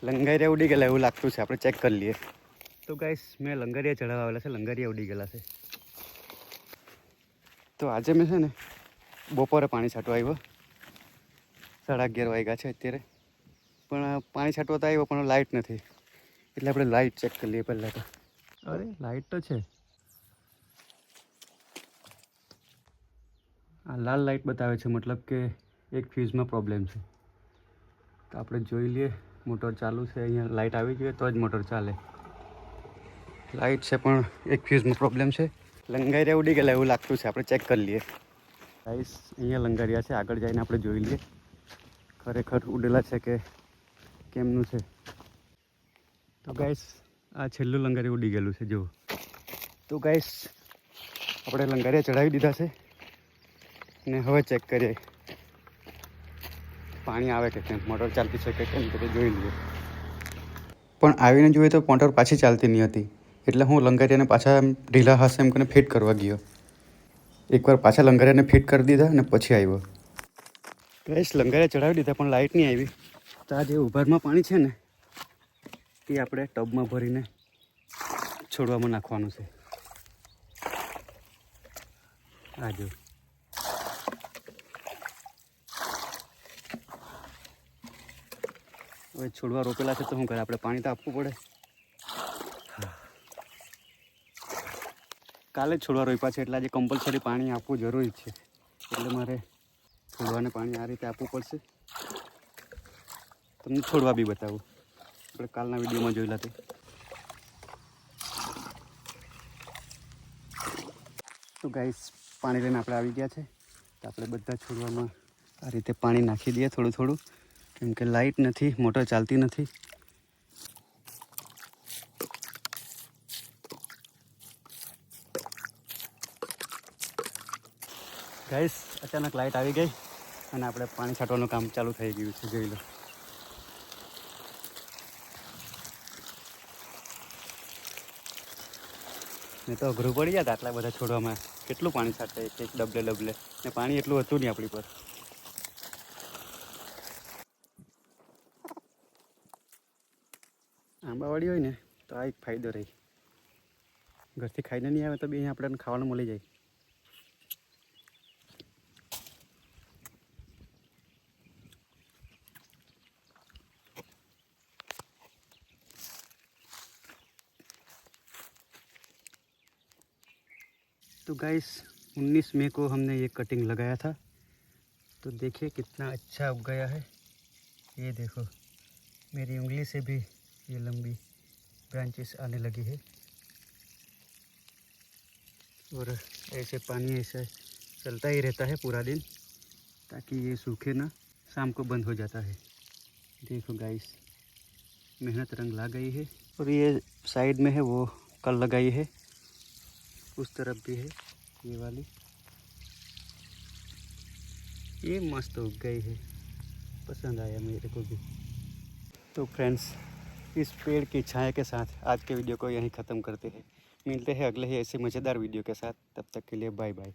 લંગારિયા ઉડી ગયેલા એવું લાગતું છે, આપણે ચેક કરી લઈએ. તો ગાઈસ મેં લંગારિયા ચડાવવા આવેલા છે, લંગારિયા ઉડી ગયેલા છે. તો આજે મેં છે ને બપોરે પાણી છાંટવા આવ્યો, 11:30 વાગ્યા છે અત્યારે. પણ પાણી છાંટવા તો આવ્યો પણ લાઇટ નથી, એટલે આપણે લાઇટ ચેક કરી લઈએ પહેલાં તો. અરે લાઇટ તો છે, આ લાલ લાઇટ બતાવે છે, મતલબ કે એક ફ્યુઝમાં પ્રોબ્લેમ છે. તો આપણે જોઈ લઈએ, મોટર ચાલુ છે, અહીંયા લાઇટ આવી જોઈએ તો જ મોટર ચાલે. લાઇટ છે પણ એક ફ્યુઝમાં પ્રોબ્લેમ છે. લંગારિયા ઉડી ગયેલા એવું લાગતું છે, આપણે ચેક કરી લઈએ. ગાઈસ અહીંયા લંગારિયા છે, આગળ જઈને આપણે જોઈ લઈએ ખરેખર ઉડેલા છે કે કેમનું છે. તો ગાઈસ આ છેલ્લું લંગારિયું ઉડી ગયેલું છે જુઓ. તો ગાઈસ આપણે લંગારિયા ચડાવી દીધા છે ને હવે ચેક કરીએ પાણી આવે કે કેમ, મોટર ચાલતી છે કે કેમ, તો જોઈ લઈએ. પણ આવીને જોઈએ તો મોટર પાછી ચાલતી નહીં હતી, એટલે હું લંગારિયાને પાછા ઢીલા હશે એમ કરીને ફિટ કરવા ગયો. એકવાર પાછા લંગારિયાને ફિટ કરી દીધા અને પછી આવ્યો. ગાઈસ લંગારિયા ચડાવી દીધા પણ લાઇટ નહીં આવી. તો આ જે ઉભારમાં પાણી છે ને તે આપણે ટબમાં ભરીને છોડવામાં નાખવાનું છે. આ જો હવે છોડવા રોપેલા છે તો શું કરે, આપણે પાણી તો આપવું પડે. કાલે જ છોડવા રોપ્યા છે એટલે આજે કમ્પલસરી પાણી આપવું જરૂરી છે, એટલે મારે છોડવાને પાણી આ રીતે આપવું પડશે. તમને છોડવા બી બતાવું, આપણે કાલના વિડીયોમાં જોયેલા તે. તો ગાઈસ પાણી લઈને આપણે આવી ગયા છે, તો આપણે બધા છોડવામાં આ રીતે પાણી નાખી દઈએ થોડું થોડું, કેમ કે લાઇટ નથી, મોટર ચાલતી નથી. ગાઈસ અચાનક લાઇટ આવી ગઈ અને આપણે પાણી છાંટવાનું કામ ચાલુ થઈ ગયું છે, જોઈ લો. નહીં તો અઘરું પડી જાય આટલા બધા છોડવામાં, કેટલું પાણી છાંટે એક ડબલે ડબલે, ને પાણી એટલું હતું નહીં આપણી પર. આંબાવાડી હોય ને તો આ એક ફાયદો રહી, ઘરથી ખાઈને નહીં આવે તો બી અહીંયા આપણને ખાવાનું મળી જાય. तो गाइस 19 मई को हमने ये कटिंग लगाया था, तो देखिए कितना अच्छा उग गया है. ये देखो मेरी उंगली से भी ये लंबी ब्रांचेस आने लगी है, और ऐसे पानी ऐसे चलता ही रहता है पूरा दिन, ताकि ये सूखे ना, शाम को बंद हो जाता है. देखो गाइस मेहनत रंग ला गई है. और ये साइड में है वो कल लगाई है, उस तरफ भी है ये वाली, ये मस्त उग गई है, पसंद आया मेरे को भी. तो फ्रेंड्स इस पेड़ की छाया के साथ आज के वीडियो को यहीं ख़त्म करते हैं. मिलते हैं अगले ही ऐसे मज़ेदार वीडियो के साथ, तब तक के लिए बाय बाय.